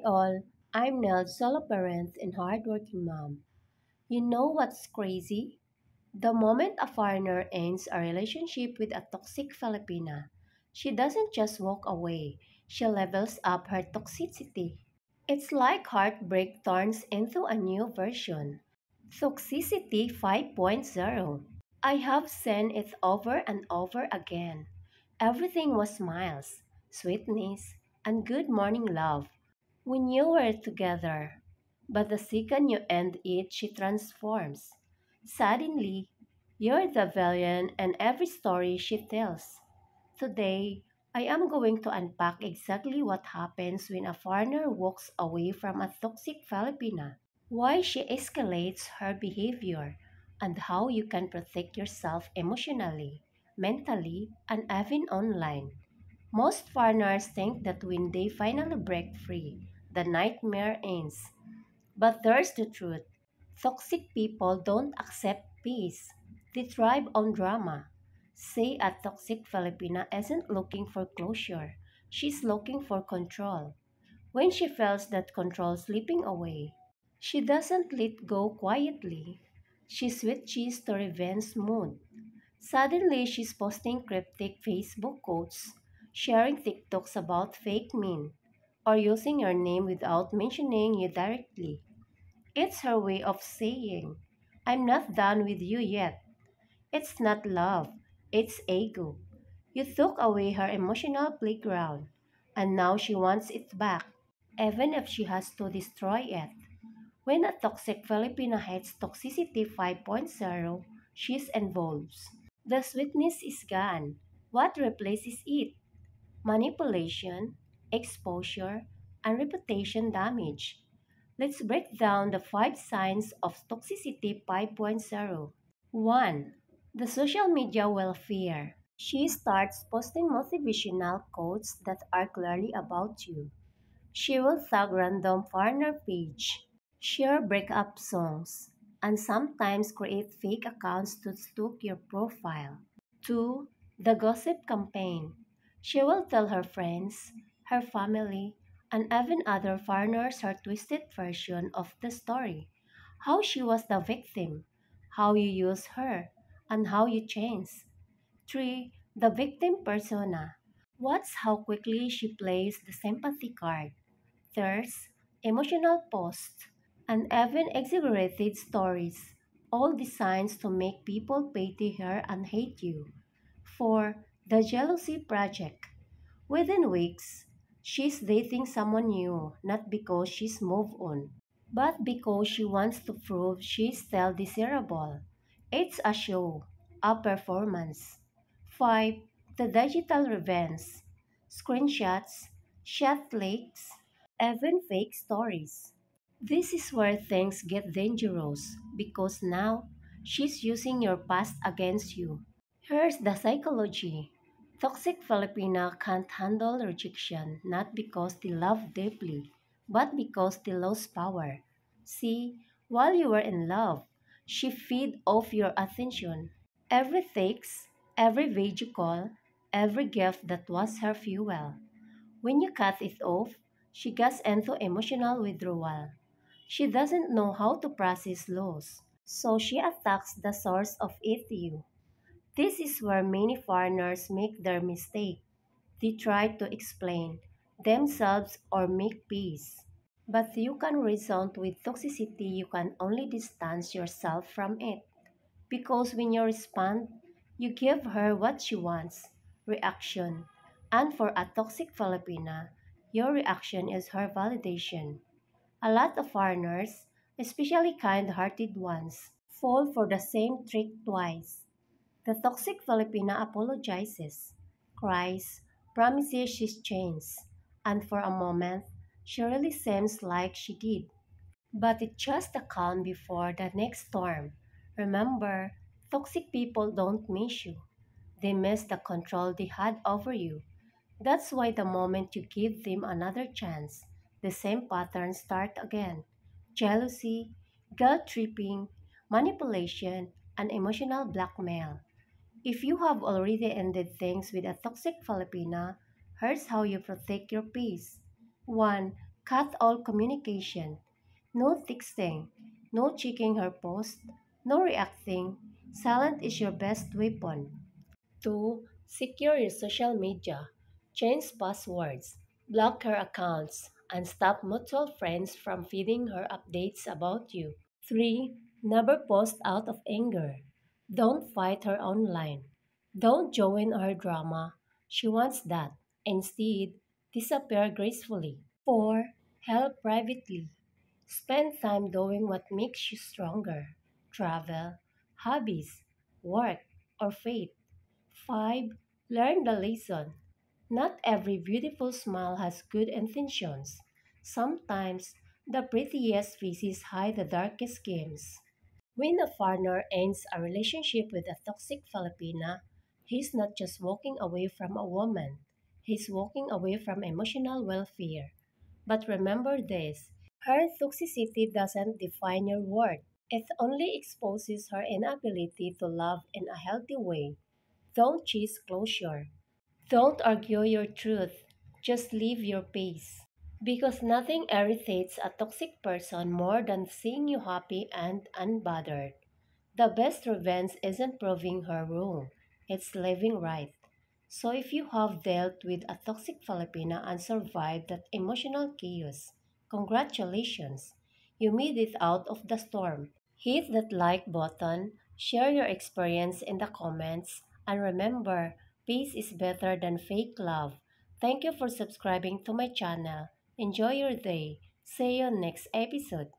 all, I'm Nell, solo parent and hardworking mom. You know what's crazy? The moment a foreigner ends a relationship with a toxic Filipina, she doesn't just walk away, she levels up her toxicity. It's like heartbreak turns into a new version. Toxicity 5.0. I have seen it over and over again. Everything was smiles, sweetness, and good morning love when you were together. But the second you end it, she transforms. Suddenly, you're the villain in every story she tells. Today, I am going to unpack exactly what happens when a foreigner walks away from a toxic Filipina, why she escalates her behavior, and how you can protect yourself emotionally, mentally, and even online. Most foreigners think that when they finally break free, the nightmare ends. But there's the truth. Toxic people don't accept peace. They thrive on drama. Say a toxic Filipina isn't looking for closure. She's looking for control. When she feels that control slipping away, she doesn't let go quietly. She switches to revenge mode. Suddenly, she's posting cryptic Facebook quotes, sharing TikToks about fake men, or using your name without mentioning you directly. It's her way of saying, I'm not done with you yet. It's not love, it's ego. You took away her emotional playground, and now she wants it back, even if she has to destroy it. When a toxic Filipino hits toxicity 5.0, she's involved. The sweetness is gone. What replaces it? Manipulation, exposure, and reputation damage. Let's break down the 5 signs of toxicity 5.0. 1. The social media welfare. She starts posting motivational quotes that are clearly about you. She will tag random foreigner page, share breakup songs, and sometimes create fake accounts to stalk your profile. 2. The gossip campaign. She will tell her friends, her family, and even other foreigners her twisted version of the story. How she was the victim, how you use her, and how you change. 3. The victim persona. Watch how quickly she plays the sympathy card. Thirst, emotional posts, and even exaggerated stories, all designed to make people pity her and hate you. 4. The Jealousy Project. Within weeks, she's dating someone new, not because she's moved on, but because she wants to prove she's still desirable. It's a show, a performance. 5. The Digital Revenge. Screenshots, chat leaks, even fake stories. This is where things get dangerous because now she's using your past against you. Here's the psychology. Toxic Filipina can't handle rejection not because they love deeply, but because they lost power. See, while you were in love, she fed off your attention. Every text, every video call, every gift that was her fuel. When you cut it off, she gets into emotional withdrawal. She doesn't know how to process loss, so she attacks the source of it you. This is where many foreigners make their mistake. They try to explain themselves or make peace. But you can reason with toxicity, you can only distance yourself from it. Because when you respond, you give her what she wants reaction. And for a toxic Filipina, your reaction is her validation. A lot of foreigners, especially kind hearted ones, fall for the same trick twice. The toxic Filipina apologizes, cries, promises she's changed, and for a moment, she really seems like she did. But it's just the calm before the next storm. Remember, toxic people don't miss you. They miss the control they had over you. That's why the moment you give them another chance, the same patterns start again. Jealousy, guilt tripping, manipulation, and emotional blackmail. If you have already ended things with a toxic Filipina, here's how you protect your peace. 1. Cut all communication. No texting. No checking her post. No reacting. Silent is your best weapon. 2. Secure your social media. Change passwords. Block her accounts. And stop mutual friends from feeding her updates about you. 3. Never post out of anger. Don't fight her online. Don't join her drama. She wants that. Instead, disappear gracefully. 4. Help privately. Spend time doing what makes you stronger. Travel, hobbies, work, or faith. 5. Learn the lesson. Not every beautiful smile has good intentions. Sometimes the prettiest faces hide the darkest schemes. When a foreigner ends a relationship with a toxic Filipina, he's not just walking away from a woman, he's walking away from emotional welfare. But remember this, her toxicity doesn't define your worth. It only exposes her inability to love in a healthy way. Don't chase closure. Don't argue your truth. Just live your pace. Because nothing irritates a toxic person more than seeing you happy and unbothered. The best revenge isn't proving her wrong, it's living right. So if you have dealt with a toxic Filipina and survived that emotional chaos, congratulations! You made it out of the storm. Hit that like button, share your experience in the comments, and remember, peace is better than fake love. Thank you for subscribing to my channel. Enjoy your day. See you next episode.